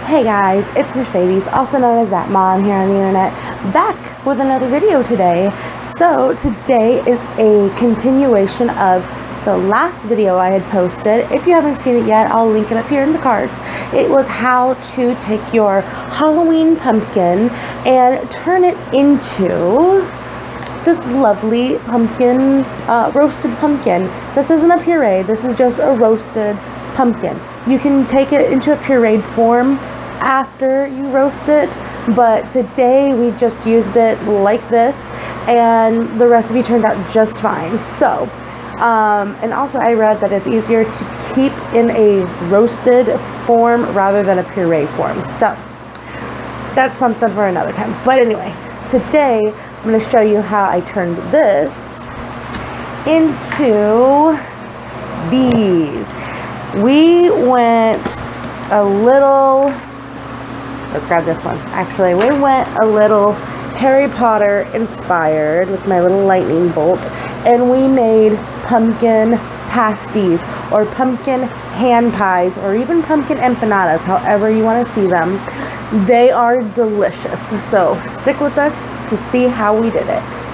Hey guys, it's Mercedes, also known as That Mom here on the internet, back with another video today. So today is a continuation of the last video I had posted. If you haven't seen it yet, I'll link it up here in the cards. It was how to take your Halloween pumpkin and turn it into this lovely pumpkin, roasted pumpkin. This isn't a puree, this is just a roasted pumpkin. You can take it into a pureed form after you roast it, but today we just used it like this and the recipe turned out just fine. So and also I read that it's easier to keep in a roasted form rather than a puree form, so that's something for another time. But anyway, today I'm going to show you how I turned this into these. We went a little, let's grab this one. Actually, we went a little Harry Potter inspired with my little lightning bolt, and we made pumpkin pasties or pumpkin hand pies or even pumpkin empanadas, however you want to see them. They are delicious, so stick with us to see how we did it.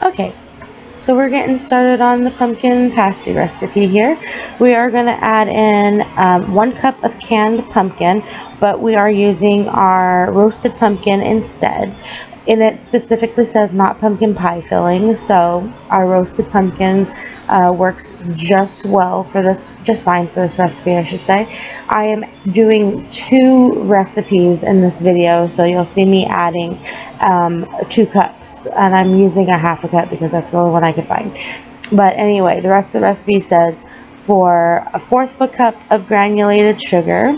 Okay, so we're getting started on the pumpkin pasty recipe here. We are going to add in 1 cup of canned pumpkin, but we are using our roasted pumpkin instead. And it specifically says not pumpkin pie filling, so our roasted pumpkin works just well for this, just fine for this recipe, I should say. I am doing 2 recipes in this video, so you'll see me adding 2 cups, and I'm using a half a cup because that's the only one I could find. But anyway, the rest of the recipe says for a 1/4 of a cup of granulated sugar,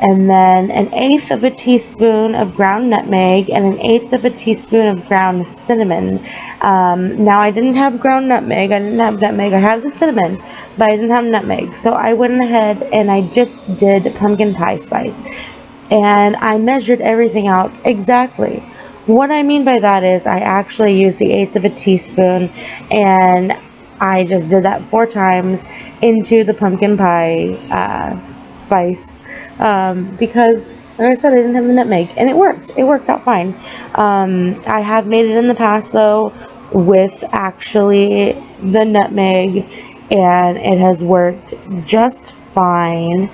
and then 1/8 of a teaspoon of ground nutmeg, and 1/8 of a teaspoon of ground cinnamon. Now I didn't have ground nutmeg, I have the cinnamon, but I didn't have nutmeg, so I went ahead and I just did pumpkin pie spice, and I measured everything out exactly. What I mean by that is I actually used the 1/8 of a teaspoon, and I just did that 4 times into the pumpkin pie spice, because, like I said, I didn't have the nutmeg, and it worked out fine. I have made it in the past though with actually the nutmeg, and it has worked just fine.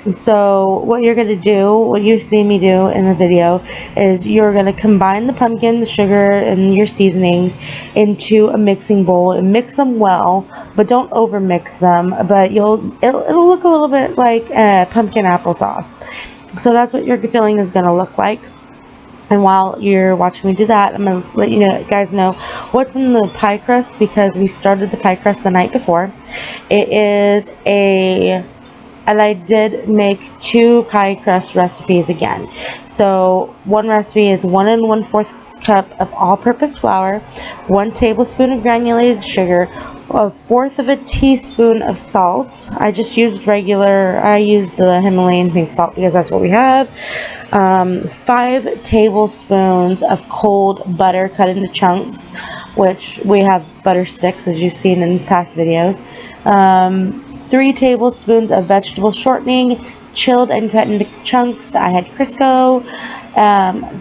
So what you're going to do, what you see me do in the video, is you're going to combine the pumpkin, the sugar, and your seasonings into a mixing bowl and mix them well, but don't over mix them, but it'll look a little bit like pumpkin applesauce. So that's what your filling is going to look like. And while you're watching me do that, I'm going to let you guys know what's in the pie crust, because we started the pie crust the night before. It is and I did make 2 pie crust recipes again. So one recipe is 1 1/4 cup of all-purpose flour, 1 tablespoon of granulated sugar, 1/4 of a teaspoon of salt. I just used I used the Himalayan pink salt because that's what we have. 5 tablespoons of cold butter cut into chunks, which we have butter sticks as you've seen in past videos. 3 tablespoons of vegetable shortening, chilled and cut into chunks. I had Crisco,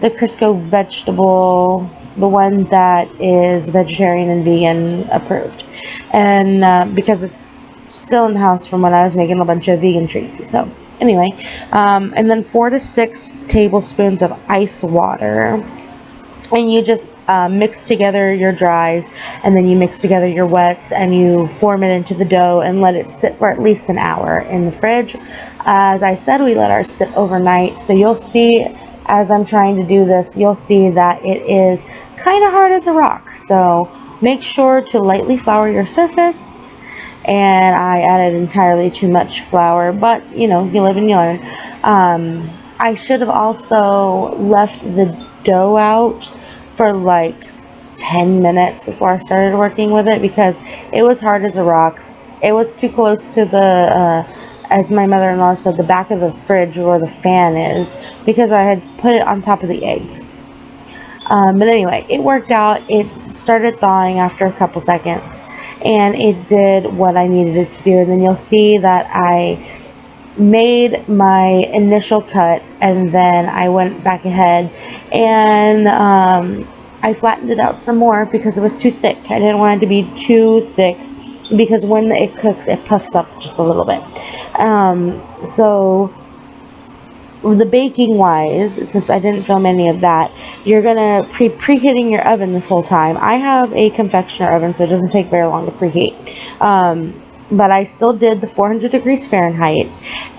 the Crisco vegetable, the one that is vegetarian and vegan approved, and because it's still in the house from when I was making a bunch of vegan treats. So anyway, and then 4 to 6 tablespoons of ice water, and you just mix together your dries, and then you mix together your wets, and you form it into the dough and let it sit for at least an hour in the fridge. As I said, we let ours sit overnight, so you'll see as I'm trying to do this, you'll see that it is kind of hard as a rock. So make sure to lightly flour your surface, and I added entirely too much flour, but you know, you live and you learn. I should have also left the dough out for like 10 minutes before I started working with it, because it was hard as a rock. It was too close to the, as my mother-in-law said, the back of the fridge where the fan is, because I had put it on top of the eggs. But anyway, it worked out. It started thawing after a couple seconds, and it did what I needed it to do. And then you'll see that I made my initial cut, and then I went back ahead and I flattened it out some more because it was too thick. I didn't want it to be too thick because when it cooks, it puffs up just a little bit. So the baking wise, since I didn't film any of that, you're gonna preheating your oven this whole time. I have a confectioner oven, so it doesn't take very long to preheat. But I still did the 400 degrees Fahrenheit,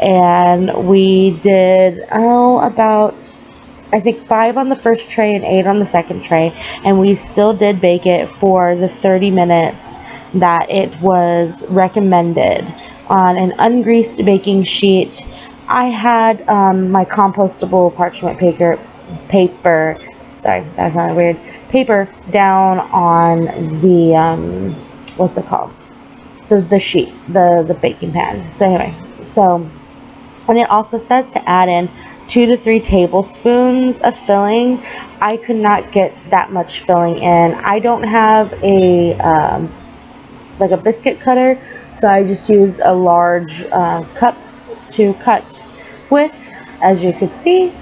and we did about, I think, 5 on the first tray and 8 on the second tray, and we still did bake it for the 30 minutes that it was recommended on an ungreased baking sheet. I had my compostable parchment paper, sorry, that sounded weird, paper down on the, what's it called? The sheet, the baking pan. So anyway, and it also says to add in 2 to 3 tablespoons of filling. I could not get that much filling in. I don't have a like a biscuit cutter, so I just used a large cup to cut with, as you could see,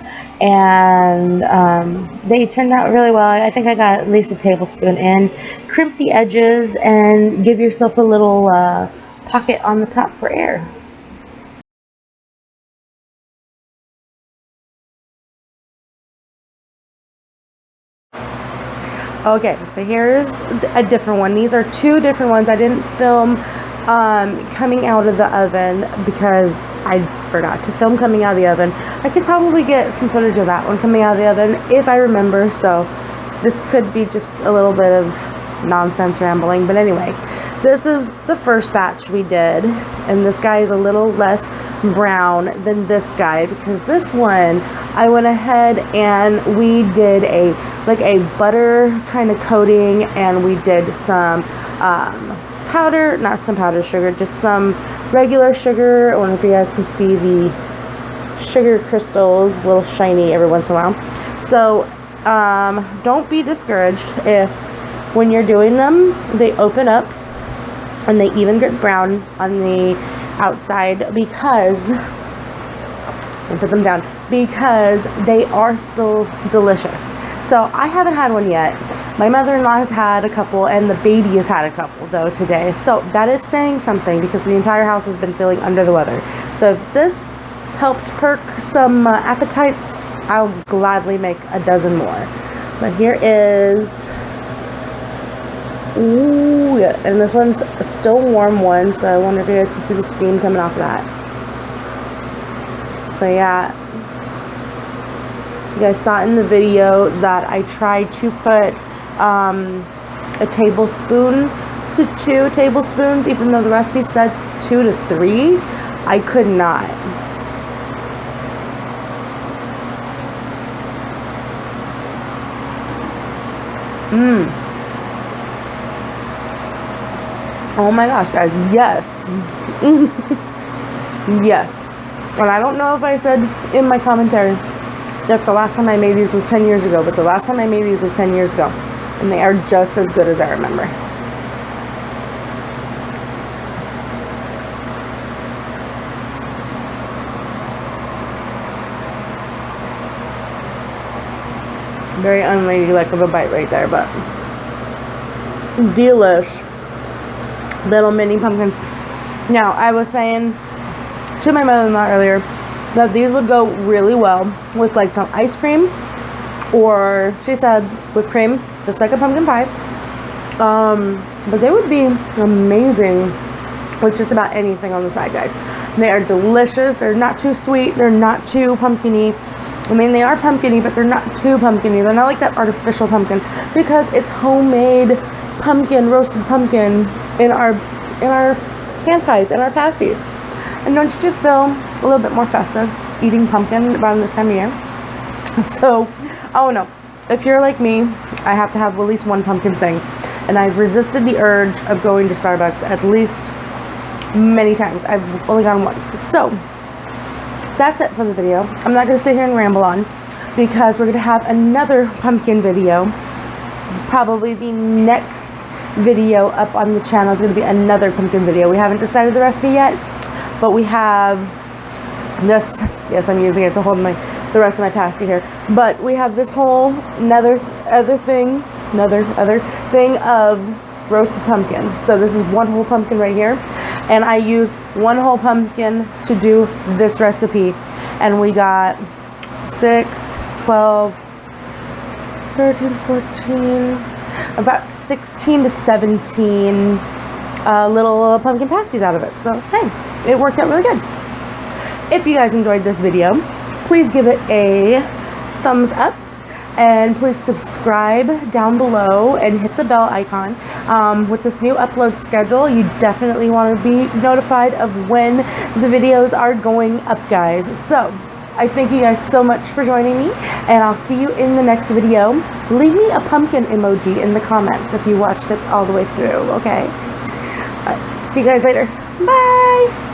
and they turned out really well. I think I got at least a tablespoon in. Crimp the edges and give yourself a little pocket on the top for air. Okay, so here's a different one. These are 2 different ones. I didn't film coming out of the oven because I forgot to film coming out of the oven. I could probably get some footage of that one coming out of the oven if I remember, so this could be just a little bit of nonsense rambling. But anyway, this is the first batch we did, and this guy is a little less brown than this guy because this one I went ahead and we did a butter kind of coating, and we did some powder, not some powdered sugar, just some regular sugar. I wonder if you guys can see the sugar crystals, a little shiny every once in a while. So don't be discouraged if when you're doing them they open up and they even get brown on the outside, because and put them down, because they are still delicious. So I haven't had one yet. My mother-in-law has had a couple, and the baby has had a couple though today. So that is saying something, because the entire house has been feeling under the weather. So if this helped perk some appetites, I'll gladly make a dozen more. But here is, ooh, yeah, and this one's a still warm one, so I wonder if you guys can see the steam coming off of that. So yeah, you guys saw in the video that I tried to put a tablespoon to 2 tablespoons, even though the recipe said 2 to 3. I could not. Oh my gosh, guys, yes. Yes. And I don't know if I said in my commentary if the last time I made these was 10 years ago, but the last time I made these was 10 years ago, and they are just as good as I remember. Very unladylike of a bite right there, but delish. Little mini pumpkins. Now, I was saying to my mother-in-law earlier that these would go really well with like some ice cream, or she said whipped cream, just like a pumpkin pie. But they would be amazing with just about anything on the side, guys. They are delicious. They're not too sweet. They're not too pumpkin-y. I mean, they are pumpkin-y, but they're not too pumpkin-y. They're not like that artificial pumpkin, because it's homemade pumpkin, roasted pumpkin in our pan pies and our pasties. And don't you just feel a little bit more festive eating pumpkin around this time of year? So, oh no, if you're like me, I have to have at least one pumpkin thing, and I've resisted the urge of going to Starbucks at least many times. I've only gone once. So that's it for the video. I'm not going to sit here and ramble on, because we're going to have another pumpkin video probably the next video up on the channel is going to be another pumpkin video. We haven't decided the recipe yet, but we have this. Yes, I'm using it to hold the rest of my pasty here. But we have this whole other thing of roasted pumpkin. So this is one whole pumpkin right here, and I used one whole pumpkin to do this recipe, and we got 6, 12, 13, 14, about 16 to 17 little pumpkin pasties out of it. So hey, it worked out really good. If you guys enjoyed this video, please give it a thumbs up, and please subscribe down below and hit the bell icon. With this new upload schedule, you definitely want to be notified of when the videos are going up, guys. So I thank you guys so much for joining me, and I'll see you in the next video. Leave me a pumpkin emoji in the comments if you watched it all the way through, okay? All right, see you guys later. Bye!